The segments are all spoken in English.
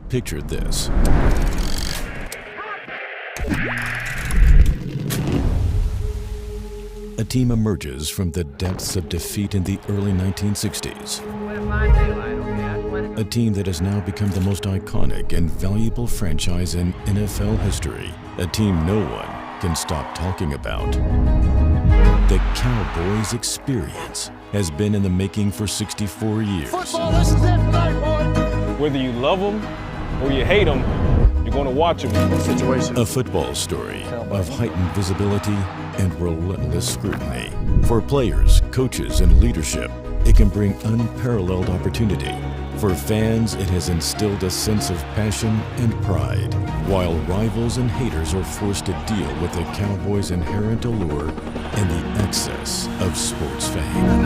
Picture this. A team emerges from the depths of defeat in the early 1960s. A team that has now become the most iconic and valuable franchise in NFL history. A team no one can stop talking about. The Cowboys experience has been in the making for 64 years. Football, this is it tonight, boy. Whether you love them or you hate them, you're going to watch them. Situation. A football story of heightened visibility and relentless scrutiny. For players, coaches, and leadership, it can bring unparalleled opportunity. For fans, it has instilled a sense of passion and pride, while rivals and haters are forced to deal with the Cowboys' inherent allure and the excess of sports fame.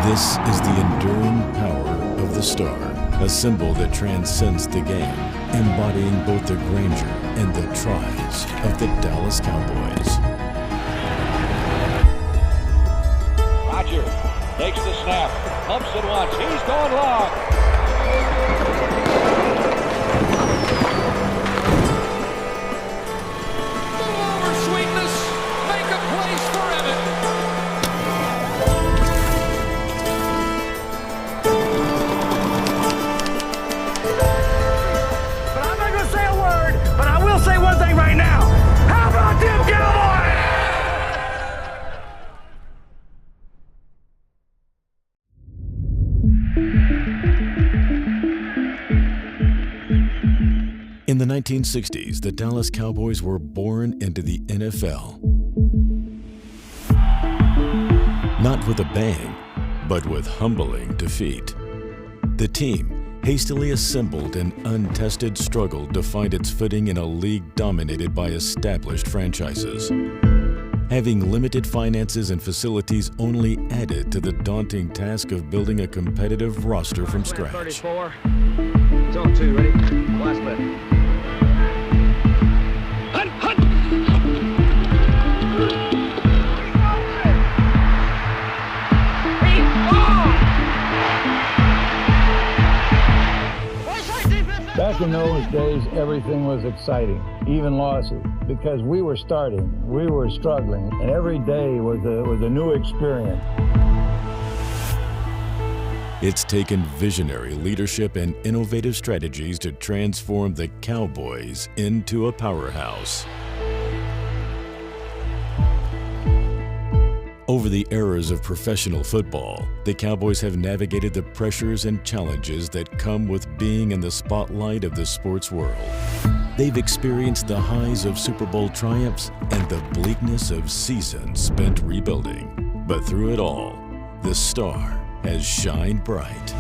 This is the enduring power of the star, a symbol that transcends the game, embodying both the grandeur and the trials of the Dallas Cowboys. Roger takes the snap, pumps it once, he's gone long. Move over, sweetness, make a place for Emmett. But I'm not going to say a word, but I will say one thing right now. How about them Cowboys? In the 1960s, the Dallas Cowboys were born into the NFL. Not with a bang, but with humbling defeat. The team, hastily assembled and untested, struggled to find its footing in a league dominated by established franchises. Having limited finances and facilities only added to the daunting task of building a competitive roster from scratch. 34. Zone 2, ready? Last bet. Hunt, hunt! Back in those days, everything was exciting, even losses, because we were starting, we were struggling, and every day was a new experience. It's taken visionary leadership and innovative strategies to transform the Cowboys into a powerhouse. Over the eras of professional football, the Cowboys have navigated the pressures and challenges that come with being in the spotlight of the sports world. They've experienced the highs of Super Bowl triumphs and the bleakness of seasons spent rebuilding. But through it all, the star has shined bright.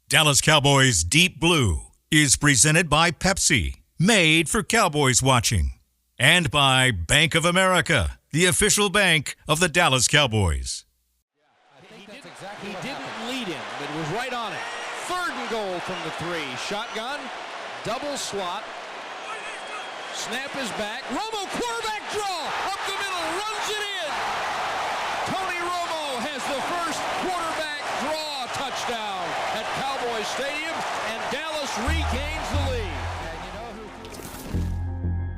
Dallas Cowboys Deep Blue is presented by Pepsi, made for Cowboys watching, and by Bank of America, the official bank of the Dallas Cowboys. He didn't lead him, but it was right on it. 3rd and goal from the 3. Shotgun, double slot. Snap is back. Romo, quarterback draw. Up the middle, runs it in. Tony Romo has the first quarterback draw touchdown at Cowboys Stadium, and Dallas regains the lead.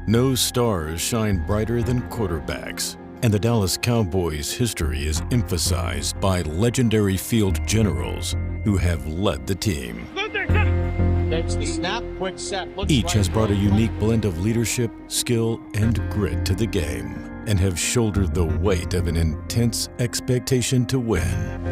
No stars shine brighter than quarterbacks, and the Dallas Cowboys' history is emphasized by legendary field generals who have led the team. That's the snap, quick set. Each has brought a unique blend of leadership, skill, and grit to the game, and have shouldered the weight of an intense expectation to win.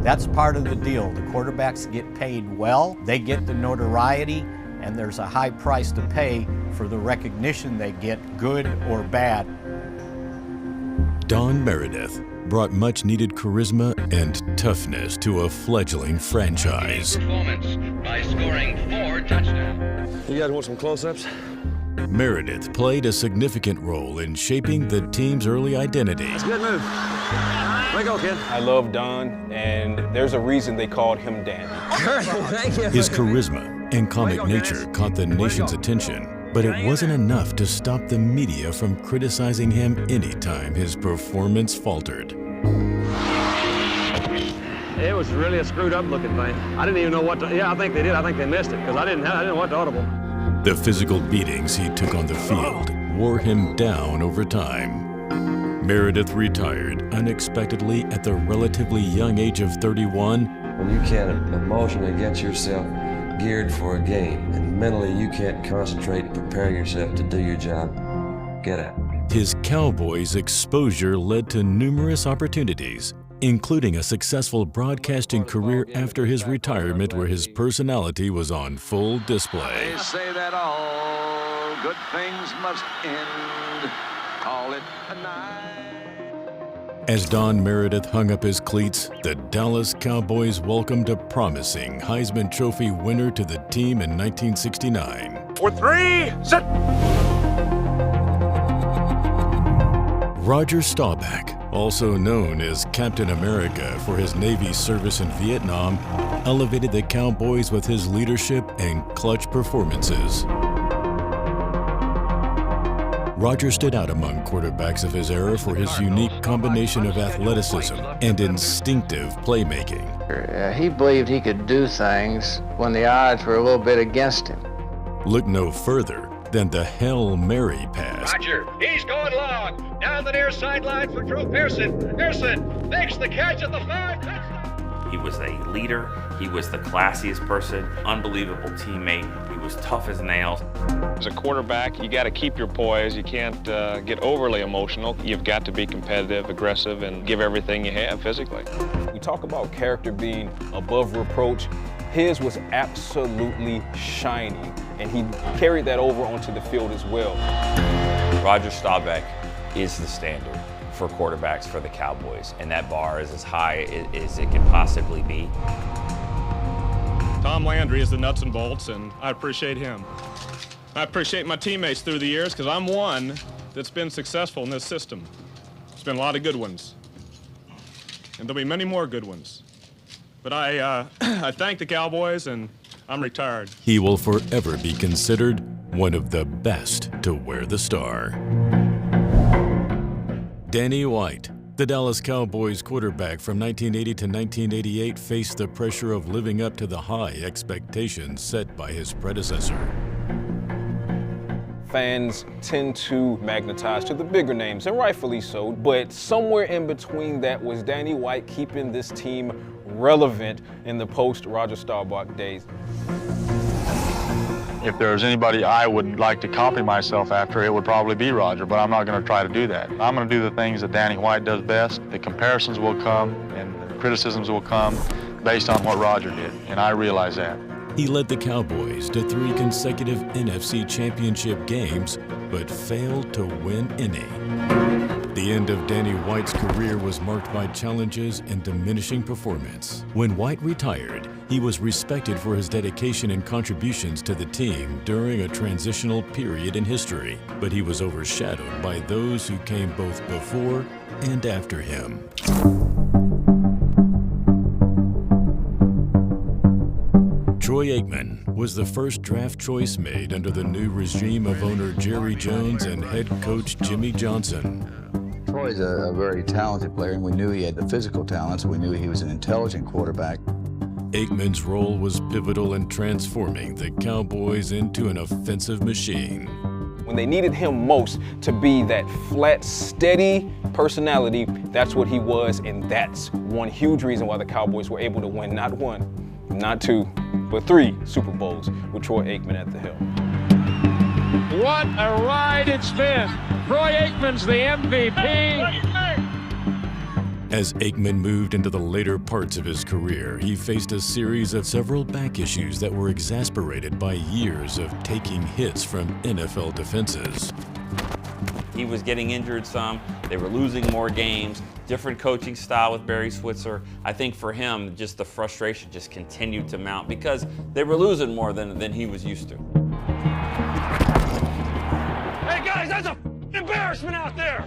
That's part of the deal. The quarterbacks get paid well, they get the notoriety, and there's a high price to pay for the recognition they get, good or bad. Don Meredith brought much-needed charisma and toughness to a fledgling franchise. Performance by scoring 4 touchdowns. You guys want some close-ups? Meredith played a significant role in shaping the team's early identity. Good move. Way to go, kid. I love Don, and there's a reason they called him Dan. Thank you. His charisma and comic nature caught the nation's attention, But it wasn't enough to stop the media from criticizing him anytime his performance faltered. It was really a screwed up looking thing. I didn't even know what to, yeah, I think they did. I think they missed it because I didn't know what to audible. The physical beatings he took on the field wore him down over time. Meredith retired unexpectedly at the relatively young age of 31. When you can't emotionally get yourself geared for a game and mentally you can't concentrate and prepare yourself to do your job, get out. His Cowboys exposure led to numerous opportunities, including a successful broadcasting career after his retirement where his personality was on full display. They say that all good things must end. Call it a night. As Don Meredith hung up his cleats, the Dallas Cowboys welcomed a promising Heisman Trophy winner to the team in 1969. For three, sit. Roger Staubach, also known as Captain America for his Navy service in Vietnam, elevated the Cowboys with his leadership and clutch performances. Roger stood out among quarterbacks of his era for his unique combination of athleticism and instinctive playmaking. He believed he could do things when the odds were a little bit against him. Look no further than the Hail Mary pass. Roger, he's going long. Down the near sideline for Drew Pearson. Pearson makes the catch at the 5. He was a leader. He was the classiest person, unbelievable teammate. He was tough as nails. As a quarterback, you got to keep your poise. You can't get overly emotional. You've got to be competitive, aggressive, and give everything you have physically. We talk about character being above reproach. His was absolutely shining, and he carried that over onto the field as well. Roger Staubach is the standard for quarterbacks for the Cowboys, and that bar is as high as it can possibly be. Tom Landry is the nuts and bolts, and I appreciate him. I appreciate my teammates through the years because I'm one that's been successful in this system. There's been a lot of good ones, and there'll be many more good ones. But I thank the Cowboys, and I'm retired. He will forever be considered one of the best to wear the star. Danny White, the Dallas Cowboys quarterback from 1980 to 1988, faced the pressure of living up to the high expectations set by his predecessor. Fans tend to magnetize to the bigger names, and rightfully so, but somewhere in between that was Danny White keeping this team relevant in the post-Roger Staubach days. If there was anybody I would like to copy myself after, it would probably be Roger, but I'm not going to try to do that. I'm going to do the things that Danny White does best. The comparisons will come and the criticisms will come based on what Roger did, and I realize that. He led the Cowboys to 3 consecutive NFC championship games, but failed to win any. The end of Danny White's career was marked by challenges and diminishing performance. When White retired, he was respected for his dedication and contributions to the team during a transitional period in history, but he was overshadowed by those who came both before and after him. Troy Aikman was the first draft choice made under the new regime of owner Jerry Jones and head coach Jimmy Johnson. Troy's a very talented player, and we knew he had the physical talents. We knew he was an intelligent quarterback. Aikman's role was pivotal in transforming the Cowboys into an offensive machine. When they needed him most to be that flat, steady personality, that's what he was, and that's one huge reason why the Cowboys were able to win not 1, not 2, but 3 Super Bowls with Troy Aikman at the helm. What a ride it's been. Troy Aikman's the MVP. As Aikman moved into the later parts of his career, he faced a series of several back issues that were exacerbated by years of taking hits from NFL defenses. He was getting injured some. They were losing more games. Different coaching style with Barry Switzer. I think for him, just the frustration just continued to mount because they were losing more than he was used to. Hey guys, that's a embarrassment out there.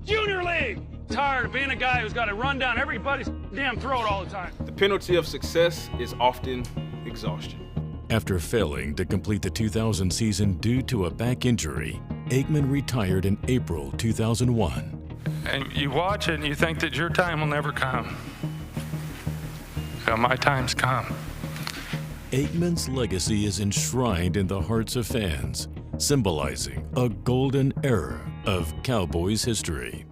Junior League. Tired of being a guy who's got to run down everybody's damn throat all the time. The penalty of success is often exhaustion. After failing to complete the 2000 season due to a back injury, Eatman retired in April 2001. And you watch it and you think that your time will never come. Well, my time's come. Eatman's legacy is enshrined in the hearts of fans, symbolizing a golden era of Cowboys history.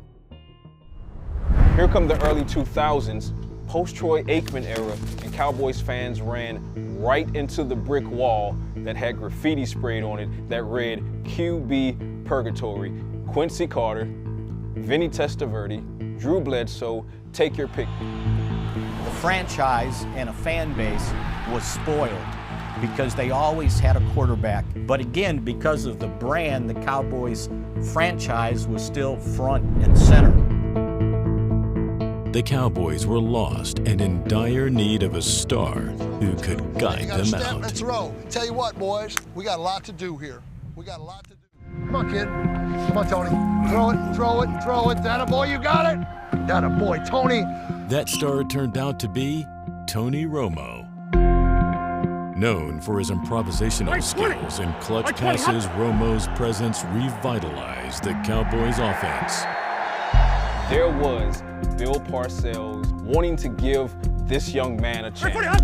Here come the early 2000s, post-Troy Aikman era, and Cowboys fans ran right into the brick wall that had graffiti sprayed on it that read QB Purgatory. Quincy Carter, Vinny Testaverde, Drew Bledsoe, take your pick. The franchise and a fan base was spoiled because they always had a quarterback. But again, because of the brand, the Cowboys franchise was still front and center. The Cowboys were lost and in dire need of a star who could guide them out. Let's roll. Tell you what, boys, we got a lot to do here. We got a lot to do. Come on, kid. Come on, Tony. Throw it, throw it, throw it. That a boy, you got it. That a boy, Tony. That star turned out to be Tony Romo. Known for his improvisational skills and clutch passes, Romo's presence revitalized the Cowboys' offense. There was Bill Parcells wanting to give this young man a chance.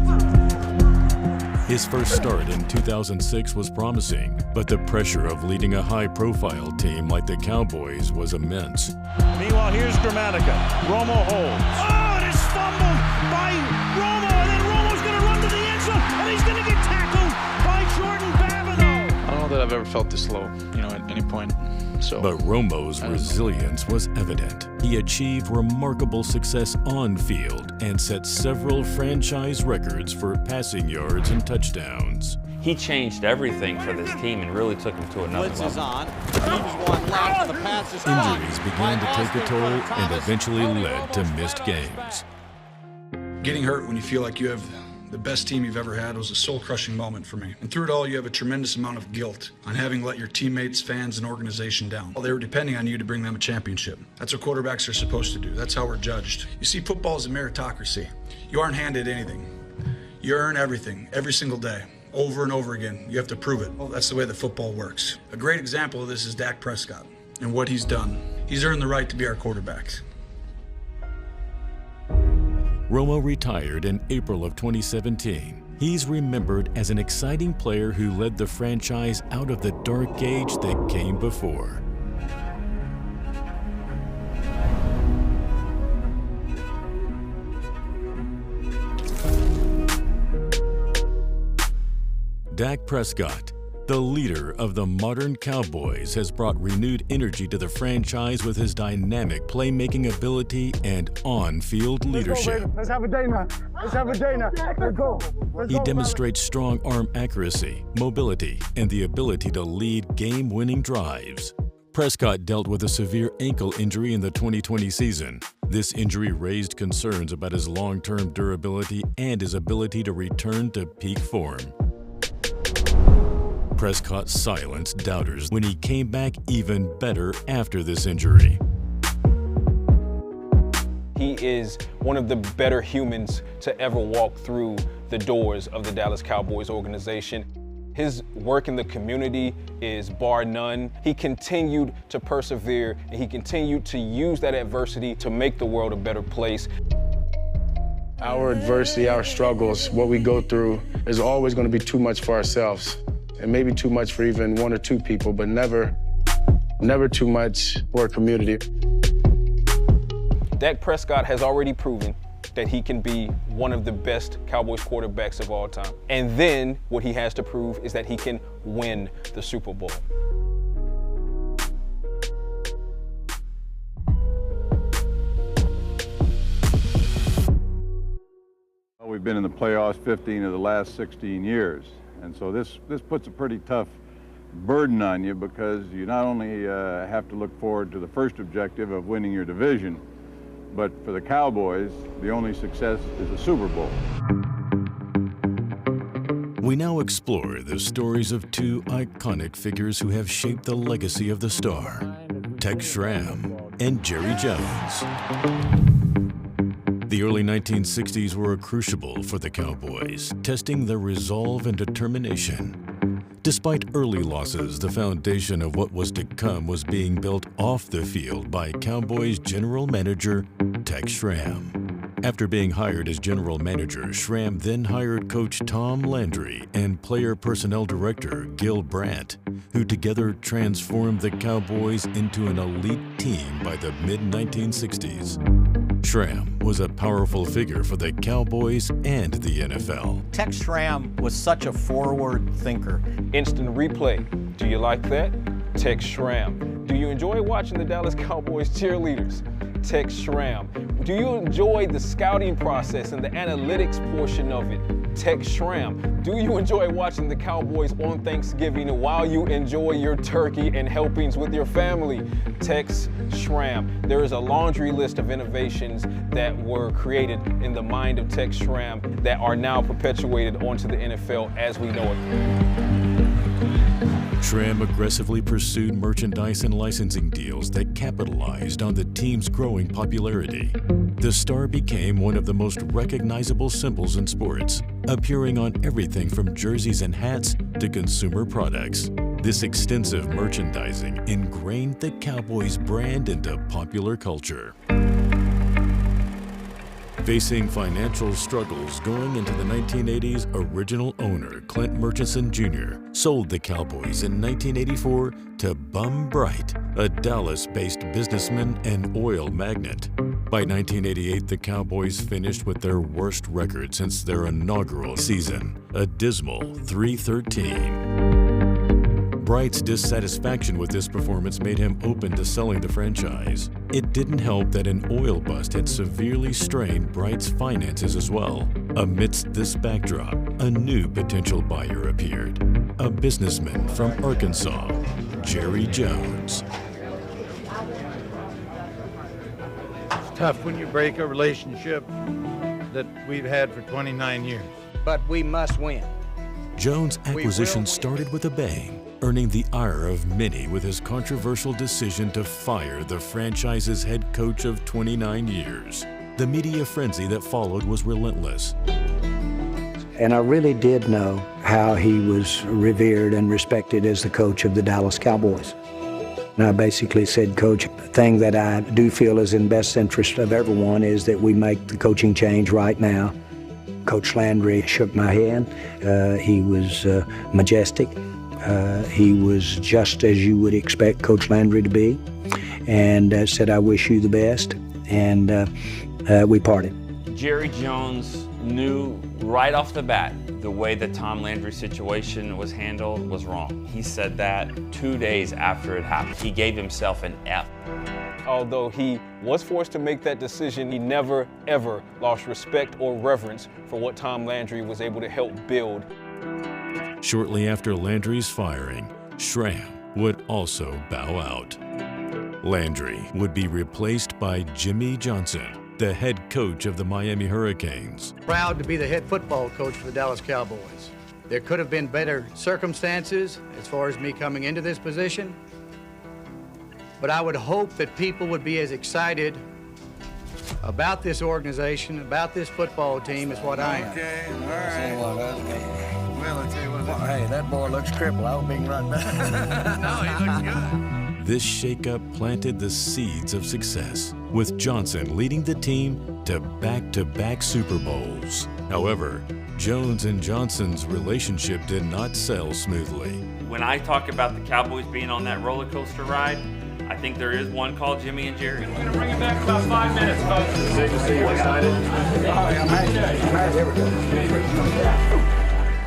His first start in 2006 was promising, but the pressure of leading a high-profile team like the Cowboys was immense. Meanwhile, here's Grammatica. Romo holds. Oh, and it's fumbled by Romo, and then Romo's going to run to the end zone, and he's going to get tackled by Jordan Babineau. I don't know that I've ever felt this low, at any point. But Romo's resilience was evident. He achieved remarkable success on field and set several franchise records for passing yards and touchdowns. He changed everything for this team and really took them to another Blitz level. Is on. He's one left, the pass is Injuries began to take a toll and eventually led to missed games. Getting hurt when you feel like you have the best team you've ever had was a soul-crushing moment for me. And through it all, you have a tremendous amount of guilt on having let your teammates, fans, and organization down. They were depending on you to bring them a championship. That's what quarterbacks are supposed to do. That's how we're judged. You see, football is a meritocracy. You aren't handed anything. You earn everything, every single day, over and over again. You have to prove it. Well, that's the way that football works. A great example of this is Dak Prescott and what he's done. He's earned the right to be our quarterback. Romo retired in April of 2017. He's remembered as an exciting player who led the franchise out of the dark age that came before. Dak Prescott, the leader of the modern Cowboys, has brought renewed energy to the franchise with his dynamic playmaking ability and on-field leadership. Let's have a day now. Let's have a day now. Let's go. He demonstrates strong arm accuracy, mobility, and the ability to lead game-winning drives. Prescott dealt with a severe ankle injury in the 2020 season. This injury raised concerns about his long-term durability and his ability to return to peak form. Prescott silenced doubters when he came back even better after this injury. He is one of the better humans to ever walk through the doors of the Dallas Cowboys organization. His work in the community is bar none. He continued to persevere, and he continued to use that adversity to make the world a better place. Our adversity, our struggles, what we go through is always going to be too much for ourselves. And maybe too much for even one or two people, but never too much for a community. Dak Prescott has already proven that he can be one of the best Cowboys quarterbacks of all time. And then what he has to prove is that he can win the Super Bowl. We've been in the playoffs 15 of the last 16 years. And so this puts a pretty tough burden on you because you not only have to look forward to the first objective of winning your division, but for the Cowboys, the only success is the Super Bowl. We now explore the stories of two iconic figures who have shaped the legacy of the star, Tex Schramm and Jerry Jones. The early 1960s were a crucible for the Cowboys, testing their resolve and determination. Despite early losses, the foundation of what was to come was being built off the field by Cowboys general manager Tex Schramm. After being hired as general manager, Schramm then hired coach Tom Landry and player personnel director Gil Brandt, who together transformed the Cowboys into an elite team by the mid-1960s. Schramm was a powerful figure for the Cowboys and the NFL. Tex Schramm was such a forward thinker. Instant replay. Do you like that? Tex Schramm. Do you enjoy watching the Dallas Cowboys cheerleaders? Tex Schramm. Do you enjoy the scouting process and the analytics portion of it? Tex Schramm. Do you enjoy watching the Cowboys on Thanksgiving while you enjoy your turkey and helpings with your family? Tex Schramm. There is a laundry list of innovations that were created in the mind of Tex Schramm that are now perpetuated onto the NFL as we know it. Schramm aggressively pursued merchandise and licensing deals that capitalized on the team's growing popularity. The star became one of the most recognizable symbols in sports, appearing on everything from jerseys and hats to consumer products. This extensive merchandising ingrained the Cowboys brand into popular culture. Facing financial struggles going into the 1980s, original owner Clint Murchison Jr. sold the Cowboys in 1984 to Bum Bright, a Dallas-based businessman and oil magnate. By 1988, the Cowboys finished with their worst record since their inaugural season, a dismal 3-13. Bright's dissatisfaction with this performance made him open to selling the franchise. It didn't help that an oil bust had severely strained Bright's finances as well. Amidst this backdrop, a new potential buyer appeared, a businessman from Arkansas, Jerry Jones. It's tough when you break a relationship that we've had for 29 years. But we must win. Jones' acquisition started with a bang, earning the ire of many with his controversial decision to fire the franchise's head coach of 29 years. The media frenzy that followed was relentless. And I really did know how he was revered and respected as the coach of the Dallas Cowboys. And I basically said, Coach, the thing that I do feel is in best interest of everyone is that we make the coaching change right now. Coach Landry shook my hand. He was majestic. He was just as you would expect Coach Landry to be, and said, I wish you the best, and we parted. Jerry Jones knew right off the bat the way the Tom Landry situation was handled was wrong. He said that 2 days after it happened. He gave himself an F. Although he was forced to make that decision, he never, ever lost respect or reverence for what Tom Landry was able to help build. Shortly after Landry's firing, Schramm would also bow out. Landry would be replaced by Jimmy Johnson, the head coach of the Miami Hurricanes. Proud to be the head football coach for the Dallas Cowboys. There could have been better circumstances as far as me coming into this position, but I would hope that people would be as excited about this organization, about this football team as what I am. Okay, all right. Well, I tell you what, hey, that boy looks crippled. I'll be right back. No, he looks good. This shakeup planted the seeds of success, with Johnson leading the team to back-to-back Super Bowls. However, Jones and Johnson's relationship did not sail smoothly. When I talk about the Cowboys being on that roller coaster ride, I think there is one called Jimmy and Jerry. We're gonna bring it back in about 5 minutes, folks. Safe to see you excited.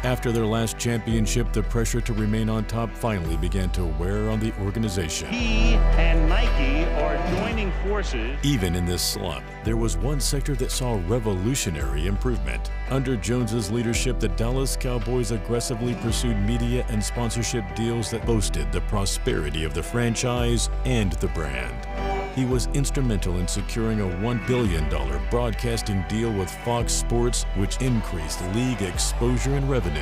After their last championship, the pressure to remain on top finally began to wear on the organization. He and Nike are joining forces. Even in this slump, there was one sector that saw revolutionary improvement. Under Jones's leadership, the Dallas Cowboys aggressively pursued media and sponsorship deals that boasted the prosperity of the franchise and the brand. He was instrumental in securing a $1 billion broadcasting deal with Fox Sports, which increased league exposure and revenue.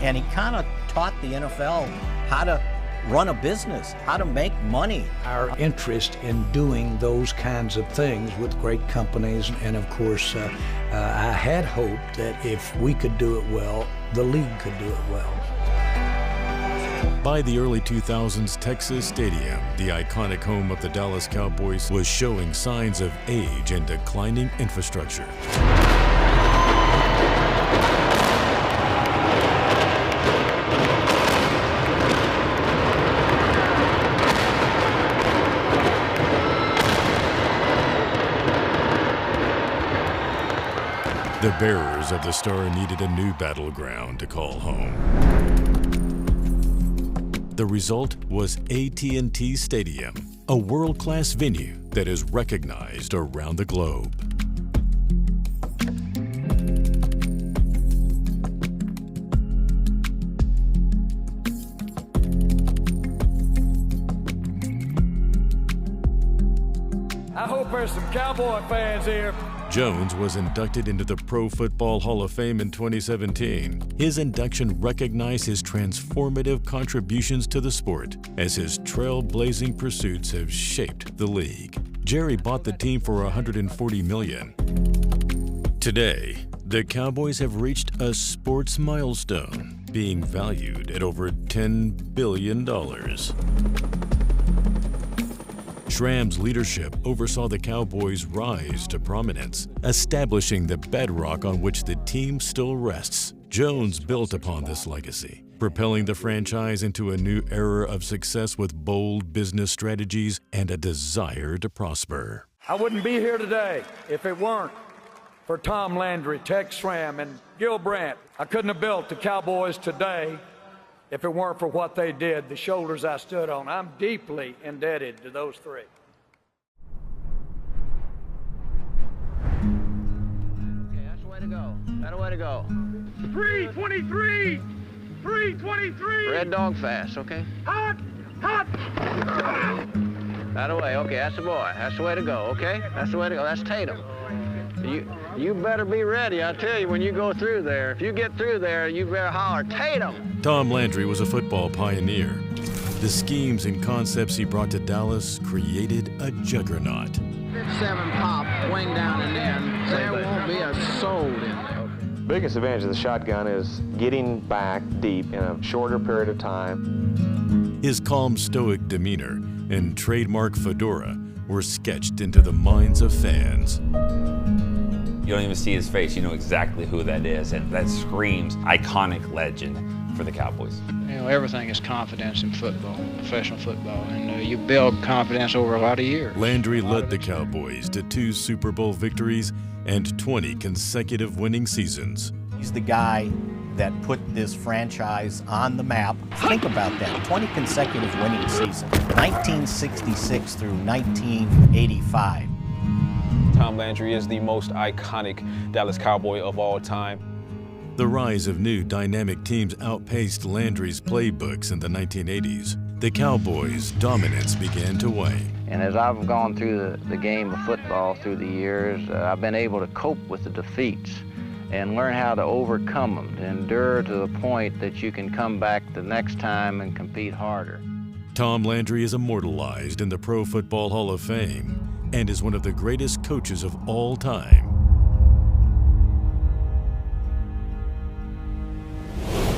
And he kind of taught the NFL how to run a business, how to make money. Our interest in doing those kinds of things with great companies, and of course, I had hoped that if we could do it well, the league could do it well. By the early 2000s, Texas Stadium, the iconic home of the Dallas Cowboys, was showing signs of age and declining infrastructure. The bearers of the star needed a new battleground to call home. The result was AT&T Stadium, a world-class venue that is recognized around the globe. I hope there's some Cowboy fans here. Jones was inducted into the Pro Football Hall of Fame in 2017. His induction recognized his transformative contributions to the sport as his trailblazing pursuits have shaped the league. Jerry bought the team for $140 million. Today, the Cowboys have reached a sports milestone, being valued at over $10 billion. Schramm's leadership oversaw the Cowboys' rise to prominence, establishing the bedrock on which the team still rests. Jones built upon this legacy, propelling the franchise into a new era of success with bold business strategies and a desire to prosper. I wouldn't be here today if it weren't for Tom Landry, Tex Schramm, and Gil Brandt. I couldn't have built the Cowboys today if it weren't for what they did, the shoulders I stood on. I'm deeply indebted to those three. Okay, that's the way to go. That's the way to go. 323! 323! Red dog fast, okay? Hot! Hot! That away, okay, that's the boy. That's the way to go, okay? That's the way to go. That's Tatum. You better be ready, I tell you, when you go through there. If you get through there, you better holler, Tatum! Tom Landry was a football pioneer. The schemes and concepts he brought to Dallas created a juggernaut. 7 pop, wing down and in. There won't be a soul in there. Biggest advantage of the shotgun is getting back deep in a shorter period of time. His calm, stoic demeanor and trademark fedora were sketched into the minds of fans. You don't even see his face, you know exactly who that is, and that screams iconic legend for the Cowboys. You know, everything is confidence in football, professional football, and you build confidence over a lot of years. Landry led the Cowboys to 2 Super Bowl victories and 20 consecutive winning seasons. He's the guy that put this franchise on the map. Think about that, 20 consecutive winning seasons, 1966 through 1985. Tom Landry is the most iconic Dallas Cowboy of all time. The rise of new dynamic teams outpaced Landry's playbooks in the 1980s. The Cowboys' dominance began to wane. And as I've gone through the game of football through the years, I've been able to cope with the defeats and learn how to overcome them, to endure to the point that you can come back the next time and compete harder. Tom Landry is immortalized in the Pro Football Hall of Fame and is one of the greatest coaches of all time.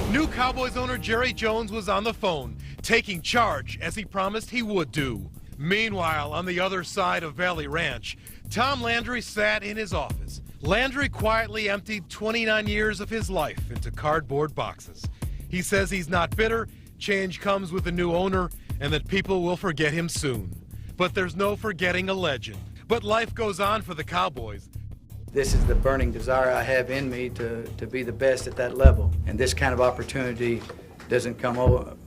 New Cowboys owner Jerry Jones was on the phone, taking charge as he promised he would do. Meanwhile, on the other side of Valley Ranch, Tom Landry sat in his office. Landry quietly emptied 29 years of his life into cardboard boxes. He says he's not bitter, change comes with a new owner, and that people will forget him soon. But there's no forgetting a legend. But life goes on for the Cowboys. This is the burning desire I have in me to be the best at that level. And this kind of opportunity doesn't come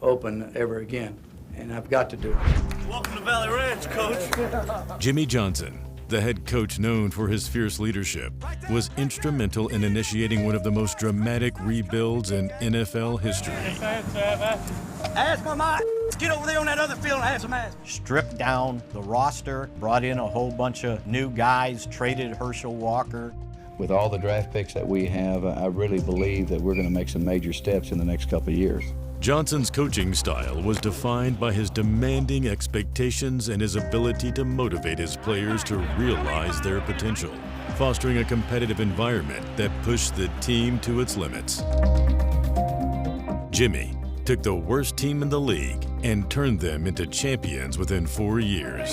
open ever again. And I've got to do it. Welcome to Valley Ranch, Coach. Jimmy Johnson, the head coach known for his fierce leadership, was instrumental in initiating one of the most dramatic rebuilds in NFL history. Ask my get over there on that other field and have some ass. Stripped down the roster, brought in a whole bunch of new guys, traded Herschel Walker. With all the draft picks that we have, I really believe that we're going to make some major steps in the next couple of years. Johnson's coaching style was defined by his demanding expectations and his ability to motivate his players to realize their potential, fostering a competitive environment that pushed the team to its limits. Jimmy took the worst team in the league and turned them into champions within 4 years,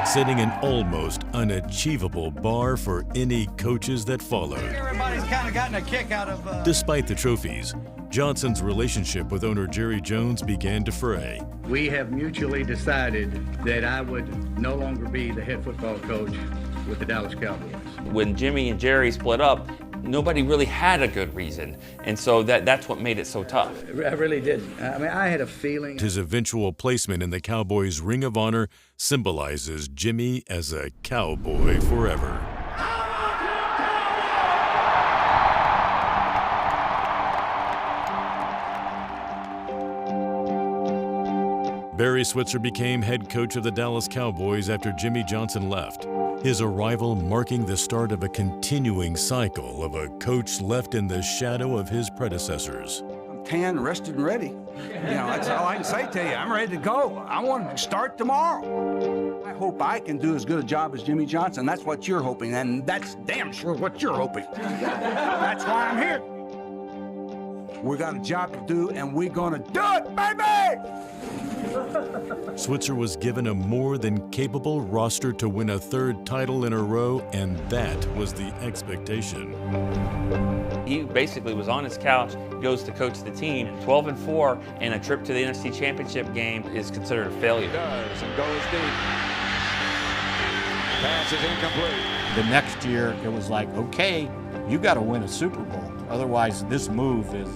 setting an almost unachievable bar for any coaches that followed. Everybody's kind of gotten a kick out of... Despite the trophies, Johnson's relationship with owner Jerry Jones began to fray. We have mutually decided that I would no longer be the head football coach with the Dallas Cowboys. When Jimmy and Jerry split up, nobody really had a good reason, and so that's what made it so tough. I really did. I mean, I had a feeling. His eventual placement in the Cowboys' Ring of Honor symbolizes Jimmy as a cowboy forever. Barry Switzer became head coach of the Dallas Cowboys after Jimmy Johnson left, his arrival marking the start of a continuing cycle of a coach left in the shadow of his predecessors. I'm tan, rested, and ready. That's all I can say to you. I'm ready to go. I want to start tomorrow. I hope I can do as good a job as Jimmy Johnson. That's what you're hoping, and that's damn sure what you're hoping. That's why I'm here. We got a job to do, and we're gonna do it, baby! Switzer was given a more than capable roster to win a third title in a row, and that was the expectation. He basically was on his couch, goes to coach the team. 12-4, and a trip to the NFC Championship game is considered a failure. Does and goes deep. Pass is incomplete. The next year, it was like, okay, you got to win a Super Bowl. Otherwise, this move is,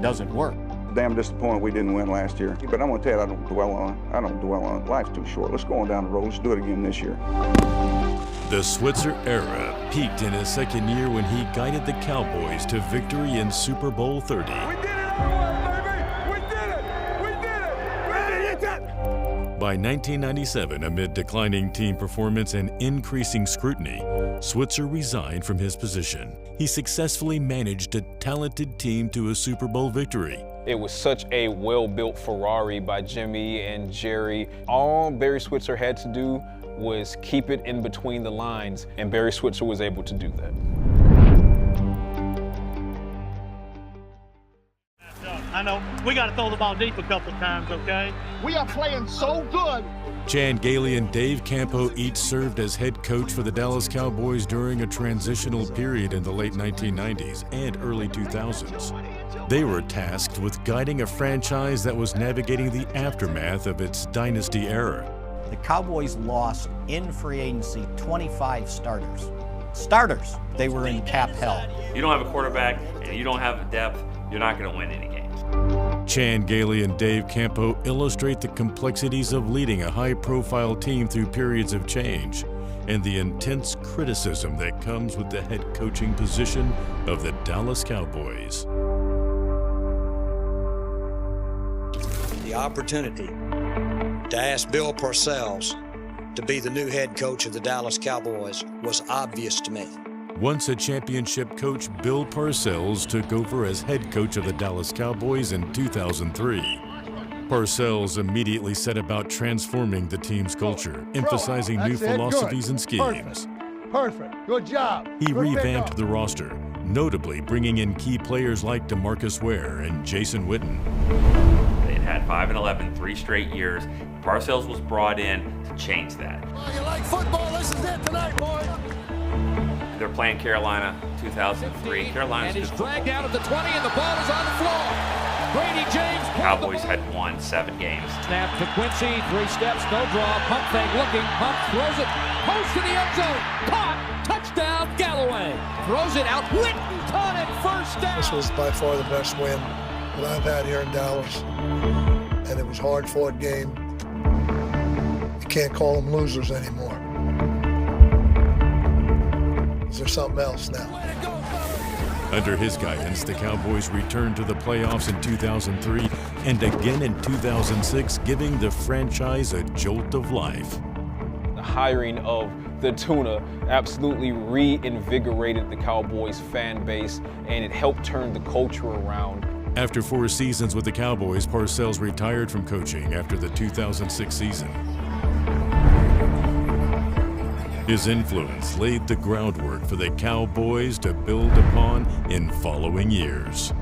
doesn't work. Damn disappointed we didn't win last year. But I'm going to tell you, I don't dwell on it. Life's too short. Let's go on down the road. Let's do it again this year. The Switzer era peaked in his second year when he guided the Cowboys to victory in Super Bowl 30. We did it our way, baby! We did it! We did it! We did it! By 1997, amid declining team performance and increasing scrutiny, Switzer resigned from his position. He successfully managed a talented team to a Super Bowl victory. It was such a well-built Ferrari by Jimmy and Jerry. All Barry Switzer had to do was keep it in between the lines, and Barry Switzer was able to do that. I know, we got to throw the ball deep a couple of times, okay? We are playing so good. Chan Gailey and Dave Campo each served as head coach for the Dallas Cowboys during a transitional period in the late 1990s and early 2000s. They were tasked with guiding a franchise that was navigating the aftermath of its dynasty era. The Cowboys lost in free agency 25 starters. Starters! They were in cap hell. You don't have a quarterback and you don't have depth, you're not going to win any games. Chan Gailey and Dave Campo illustrate the complexities of leading a high-profile team through periods of change and the intense criticism that comes with the head coaching position of the Dallas Cowboys. The opportunity to ask Bill Parcells to be the new head coach of the Dallas Cowboys was obvious to me. Once a championship coach, Bill Parcells took over as head coach of the Dallas Cowboys in 2003. Parcells immediately set about transforming the team's culture, emphasizing new philosophies and schemes. Perfect. Good job. He revamped the roster, notably bringing in key players like DeMarcus Ware and Jason Witten. They'd had 5-11, 3 straight years. Parcells was brought in to change that. Oh, you like football? This is it tonight, boy. They're playing Carolina 2003. Carolina's and he's dragged out at the 20 and the ball is on the floor. Brady James. Cowboys had won 7 games. Snap to Quincy, 3 steps, no draw, pump fake looking, pump, throws it, post to the end zone, caught, touchdown Galloway. Throws it out, Whitten caught it, first down. This was by far the best win that I've had here in Dallas. And it was a hard-fought game. You can't call them losers anymore. Is there something else now? Under his guidance, the Cowboys returned to the playoffs in 2003 and again in 2006, giving the franchise a jolt of life. The hiring of the tuna absolutely reinvigorated the Cowboys fan base, and it helped turn the culture around. After 4 seasons with the Cowboys, Parcells retired from coaching after the 2006 season. His influence laid the groundwork for the Cowboys to build upon in following years.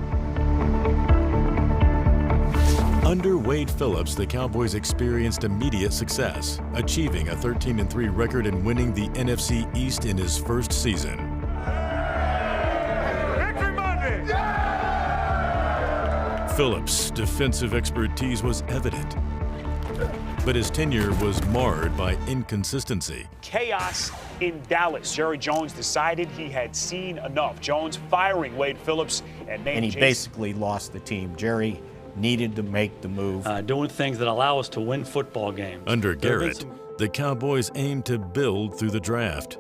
Under Wade Phillips, the Cowboys experienced immediate success, achieving a 13-3 record and winning the NFC East in his first season. Phillips' defensive expertise was evident, but his tenure was marred by inconsistency. Chaos in Dallas. Jerry Jones decided he had seen enough. Jones firing Wade Phillips and he basically lost the team. Jerry needed to make the move. Doing things that allow us to win football games. Under Garrett, the Cowboys aimed to build through the draft.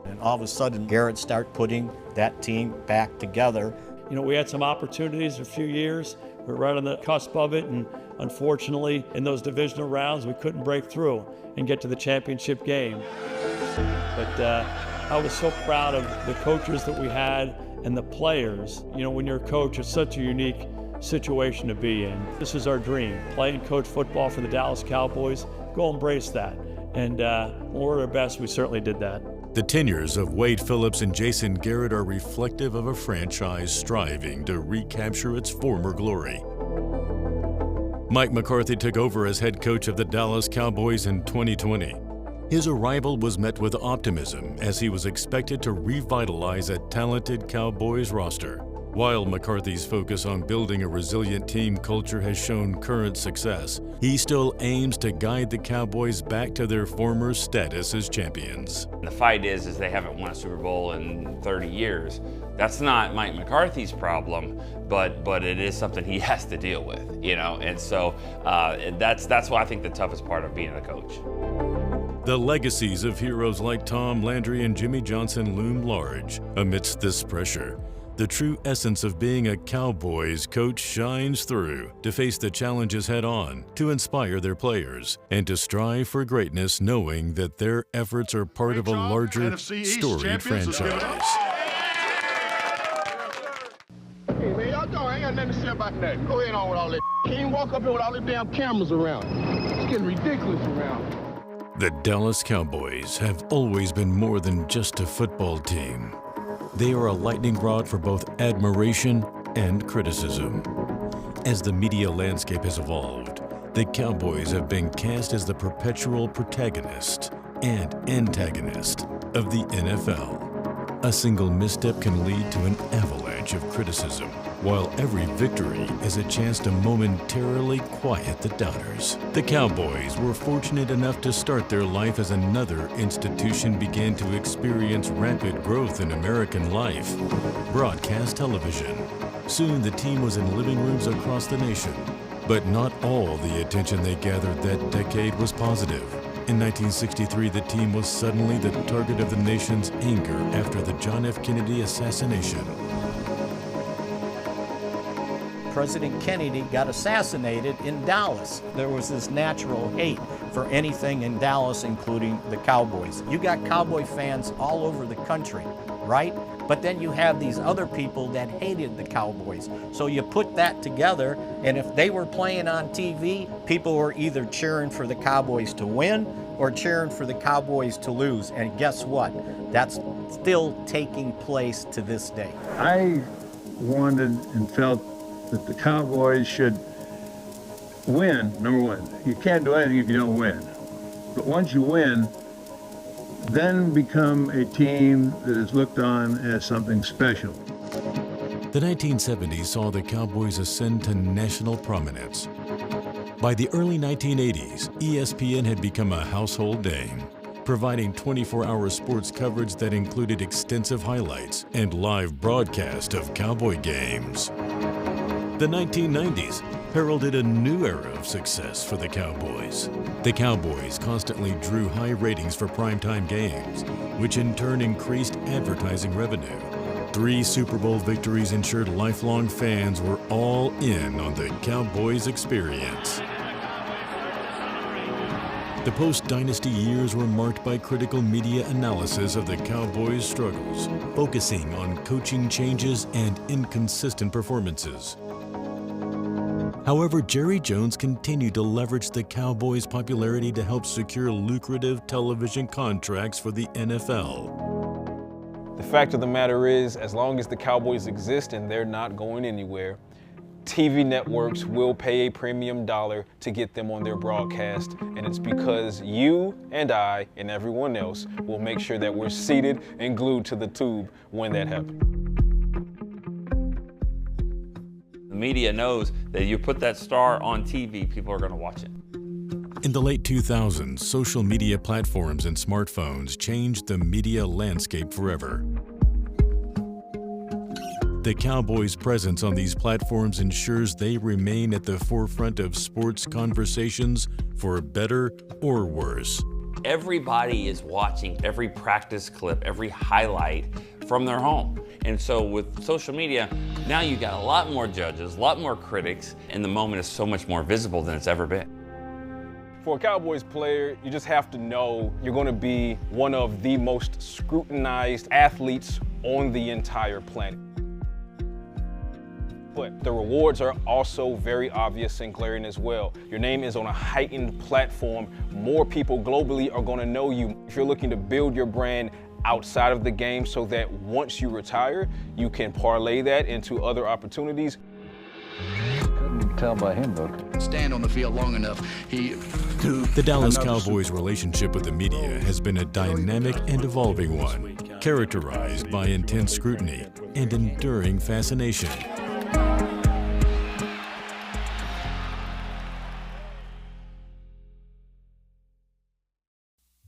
And all of a sudden, Garrett started putting that team back together. You know, we had some opportunities a few years. We were right on the cusp of it, and unfortunately, in those divisional rounds, we couldn't break through and get to the championship game. But I was so proud of the coaches that we had and the players. You know, when you're a coach, it's such a unique situation to be in. This is our dream, play and coach football for the Dallas Cowboys. Go embrace that. And when we're at our best, we certainly did that. The tenures of Wade Phillips and Jason Garrett are reflective of a franchise striving to recapture its former glory. Mike McCarthy took over as head coach of the Dallas Cowboys in 2020. His arrival was met with optimism as he was expected to revitalize a talented Cowboys roster. While McCarthy's focus on building a resilient team culture has shown current success, he still aims to guide the Cowboys back to their former status as champions. The fight is they haven't won a Super Bowl in 30 years. That's not Mike McCarthy's problem, but it is something he has to deal with, you know. And so that's why I think the toughest part of being a coach. The legacies of heroes like Tom Landry and Jimmy Johnson loom large amidst this pressure. The true essence of being a Cowboys coach shines through to face the challenges head-on, to inspire their players, and to strive for greatness knowing that their efforts are part of a larger, storied franchise. Hey, man, y'all don't. I ain't got nothing to say about that. Go ahead on with all that. Can't even walk up here with all the damn cameras around. It's getting ridiculous around. The Dallas Cowboys have always been more than just a football team. They are a lightning rod for both admiration and criticism. As the media landscape has evolved, the Cowboys have been cast as the perpetual protagonist and antagonist of the NFL. A single misstep can lead to an avalanche of criticism, while every victory is a chance to momentarily quiet the doubters. The Cowboys were fortunate enough to start their life as another institution began to experience rapid growth in American life, broadcast television. Soon the team was in living rooms across the nation, but not all the attention they gathered that decade was positive. In 1963, the team was suddenly the target of the nation's anger after the John F. Kennedy assassination. President Kennedy got assassinated in Dallas. There was this natural hate for anything in Dallas, including the Cowboys. You got Cowboy fans all over the country, right? But then you have these other people that hated the Cowboys. So you put that together, and if they were playing on TV, people were either cheering for the Cowboys to win or cheering for the Cowboys to lose. And guess what? That's still taking place to this day. I wanted and felt that the Cowboys should win, number one. You can't do anything if you don't win. But once you win, then become a team that is looked on as something special. The 1970s saw the Cowboys ascend to national prominence. By the early 1980s, ESPN had become a household name, providing 24-hour sports coverage that included extensive highlights and live broadcast of Cowboy games. The 1990s heralded a new era of success for the Cowboys. The Cowboys constantly drew high ratings for primetime games, which in turn increased advertising revenue. 3 Super Bowl victories ensured lifelong fans were all in on the Cowboys experience. The post-dynasty years were marked by critical media analysis of the Cowboys' struggles, focusing on coaching changes and inconsistent performances. However, Jerry Jones continued to leverage the Cowboys' popularity to help secure lucrative television contracts for the NFL. The fact of the matter is, as long as the Cowboys exist and they're not going anywhere, TV networks will pay a premium dollar to get them on their broadcast, and it's because you and I and everyone else will make sure that we're seated and glued to the tube when that happens. The media knows that you put that star on TV, people are going to watch it. In the late 2000s, social media platforms and smartphones changed the media landscape forever. The Cowboys' presence on these platforms ensures they remain at the forefront of sports conversations for better or worse. Everybody is watching every practice clip, every highlight from their home. And so with social media, now you got a lot more judges, a lot more critics, and the moment is so much more visible than it's ever been. For a Cowboys player, you just have to know you're going to be one of the most scrutinized athletes on the entire planet. But the rewards are also very obvious and glaring as well. Your name is on a heightened platform. More people globally are going to know you. If you're looking to build your brand outside of the game so that once you retire, you can parlay that into other opportunities. Couldn't tell by him, though. Stand on the field long enough. The Dallas Cowboys' relationship with the media has been a dynamic and evolving one, characterized by intense scrutiny and enduring fascination.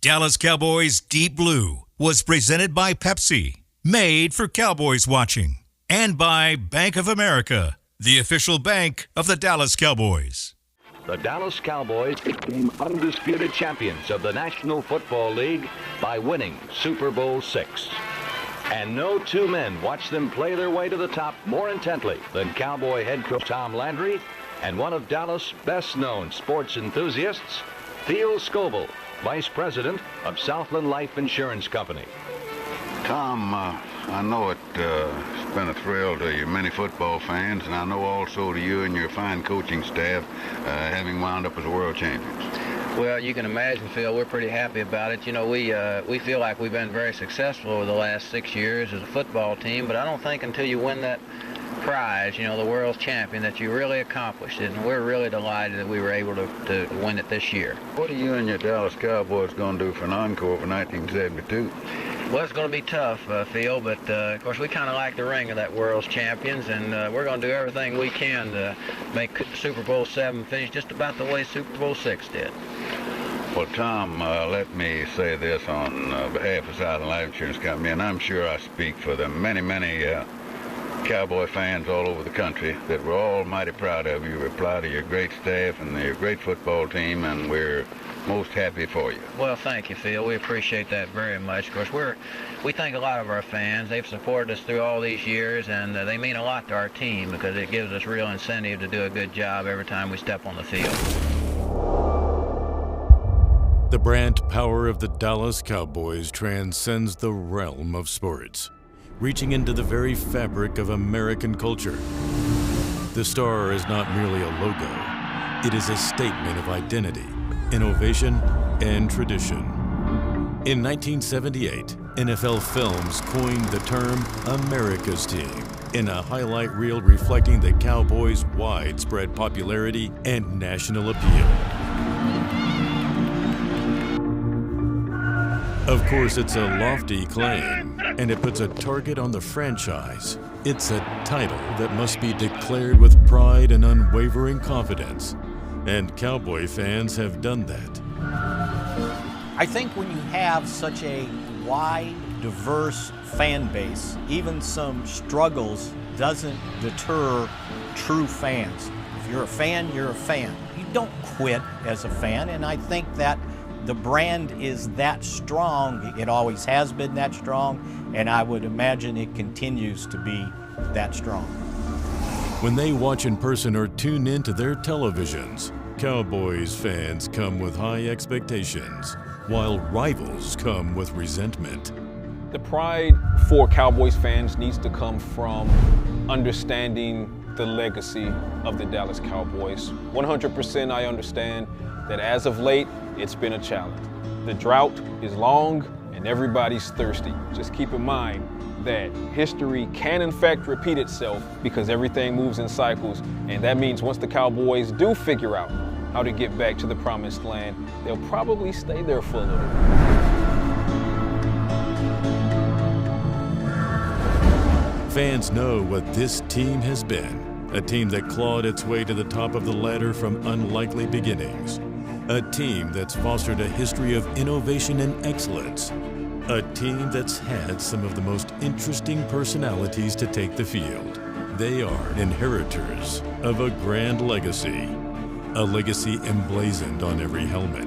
Dallas Cowboys Deep Blue was presented by Pepsi, made for Cowboys watching, and by Bank of America, the official bank of the Dallas Cowboys. The Dallas Cowboys became undisputed champions of the National Football League by winning Super Bowl VI. And no two men watched them play their way to the top more intently than Cowboy head coach Tom Landry and one of Dallas' best-known sports enthusiasts, Theo Scoble, Vice President of Southland Life Insurance Company. Tom, I know it's been a thrill to your many football fans, and I know also to you and your fine coaching staff, having wound up as world champions. Well, you can imagine, Phil, we're pretty happy about it. You know, we feel like we've been very successful over the last 6 years as a football team, but I don't think until you win that prize, you know, the world's champion, that you really accomplished it, and we're really delighted that we were able to win it this year. What are you and your Dallas Cowboys going to do for an encore for 1972? Well, it's going to be tough, Phil, but of course we kind of like the ring of that world's champions, and we're going to do everything we can to make Super Bowl VII finish just about the way Super Bowl VI did. Well, Tom, let me say this on behalf of Southern Life Insurance Company, and I'm sure I speak for the many Cowboy fans all over the country that we're all mighty proud of you. We're proud of your great staff and your great football team, and we're most happy for you. Well, thank you, Phil. We appreciate that very much. Of course, we thank a lot of our fans. They've supported us through all these years, and they mean a lot to our team because it gives us real incentive to do a good job every time we step on the field. The brand power of the Dallas Cowboys transcends the realm of sports, reaching into the very fabric of American culture. The star is not merely a logo. It is a statement of identity, innovation, and tradition. In 1978, NFL Films coined the term America's Team in a highlight reel reflecting the Cowboys' widespread popularity and national appeal. Of course, it's a lofty claim, and it puts a target on the franchise. It's a title that must be declared with pride and unwavering confidence, and Cowboy fans have done that. I think when you have such a wide, diverse fan base, even some struggles doesn't deter true fans. If you're a fan, you're a fan. You don't quit as a fan, and I think that the brand is that strong. It always has been that strong, and I would imagine it continues to be that strong. When they watch in person or tune in to their televisions, Cowboys fans come with high expectations, while rivals come with resentment. The pride for Cowboys fans needs to come from understanding the legacy of the Dallas Cowboys. 100% I understand that as of late, it's been a challenge. The drought is long and everybody's thirsty. Just keep in mind that history can in fact repeat itself because everything moves in cycles, and that means once the Cowboys do figure out how to get back to the promised land, they'll probably stay there for a little bit. Fans know what this team has been, a team that clawed its way to the top of the ladder from unlikely beginnings, a team that's fostered a history of innovation and excellence, a team that's had some of the most interesting personalities to take the field. They are inheritors of a grand legacy, a legacy emblazoned on every helmet.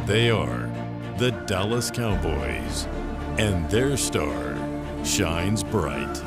They are the Dallas Cowboys, and their star shines bright.